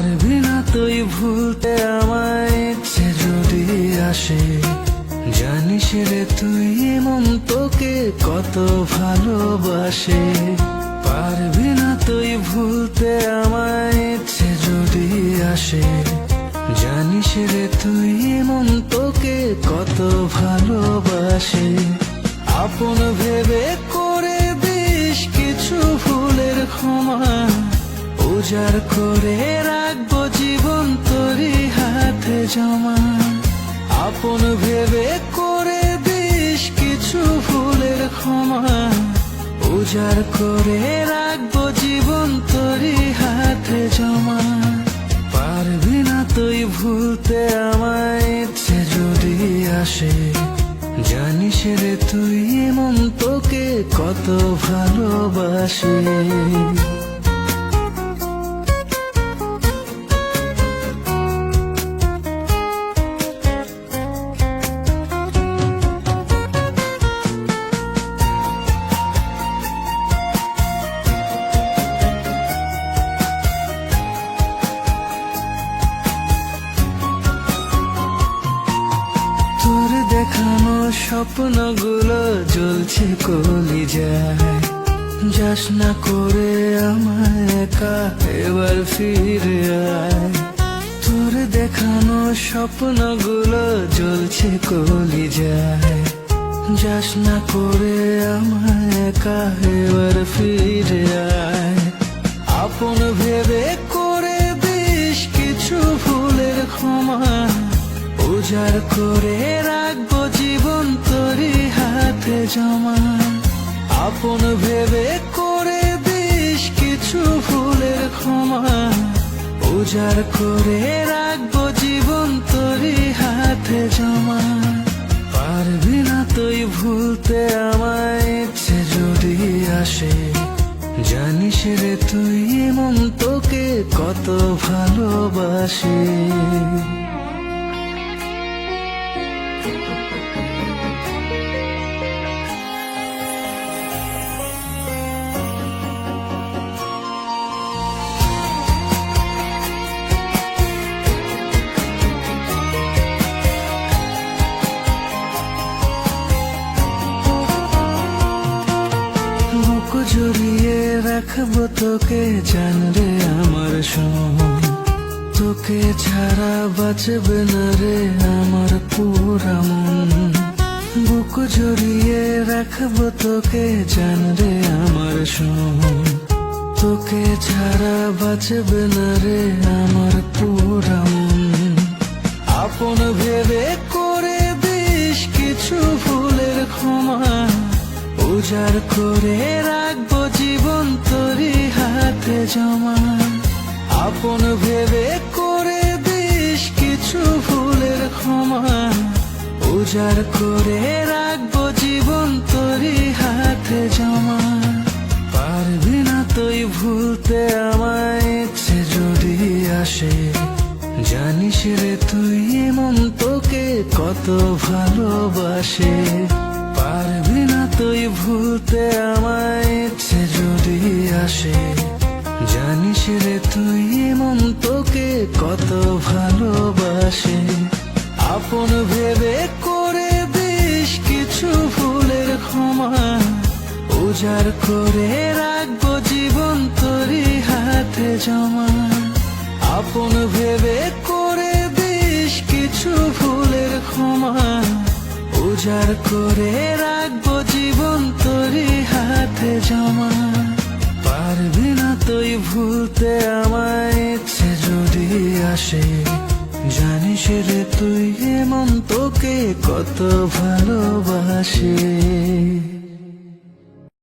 পারবি না তুই ভুলতে আমায়, ইচ্ছে যদি আসে। জানিস রে তুই মন তোকে কত ভালোবাসে। পারবি না তুই ভুলতে আমায়, ইচ্ছে যদি আসে। জানিস রে তুই মন তোকে কত ভালোবাসে। আপন ভেবে করে দিস কিছু ভুলের ক্ষমা, উজাড় করে রাখবো জীবন তোরই হাতে জমা। আপন ভেবে করে দিস কিছু ভুলের ক্ষমা, উজাড় করে রাখবো জীবন তোরই হাতে জমা। পারবি না তুই ভুলতে আমায়, ইচ্ছে যদি আসে। জানিস রে তুই মন তোকে কত ভালোবাসে। দেখানো স্বপ্নগুলো জ্বলছে কলিজায়, যাস না করে আমায় একা, এবার ফিরে আয়। তোর দেখানো স্বপ্নগুলো জ্বলছে কলিজায়, যাস না করে আমায় একা, এবার ফিরে আয়। আপন ভেবে করে দিস কিছু ভুলের ক্ষমা, উজাড় করে রাখবো জীবন তোরই হাতে জমা। আপন ভেবে করে দিস কিছু ভুলের ক্ষমা, উজাড় করে রাখবো জীবন তোরই হাতে জমা। পারবি না তুই ভুলতে আমায়, ইচ্ছে যদি আসে। জানিস রে তুই মন তোকে কত ভালোবাসে। জড়িয়ে রাখবো তোকে জান রে আমার সোন, তোকে ছাড়া বাঁচবে না রে আমার পুরা মন। বুক জড়িয়ে রাখবো তোকে জান রে আমার সোন, তোকে ছাড়া বাঁচবে না রে আমার পুরা মন। আপন ভেবে করে দিস কিছু ভুলের ক্ষমা, উজাড় করে রাখবো জীবন তোরই হাতে জমা। আপন ভেবে করে দিস কিছু ভুলের ক্ষমা, উজাড় করে রাখবো জীবন তোরই হাতে জমা। পারবি না তুই ভুলতে আমায়, ইচ্ছে যদি আসে। জানিস রে তুই মন তোকে কত ভালোবাসে। পারবি না তুই ভুলতে আমায়, ইচ্ছে যদি আসে। জানিস রে তুই মন তোকে কত ভালোবাসে। আপন ভেবে করে দিস কিছু ভুলের ক্ষমা, উজাড় করে রাখবো জীবন তোরই হাতে জমা। আপন ভেবে করে দিস কিছু ভুলের ক্ষমা, উজাড় করে রাখবো জীবন তোরই হাতে জমা। পারবি না তুই ভুলতে আমায়, ইচ্ছে যদি আসে। জানিস রে তুই মন তোকে কত ভালোবাসে।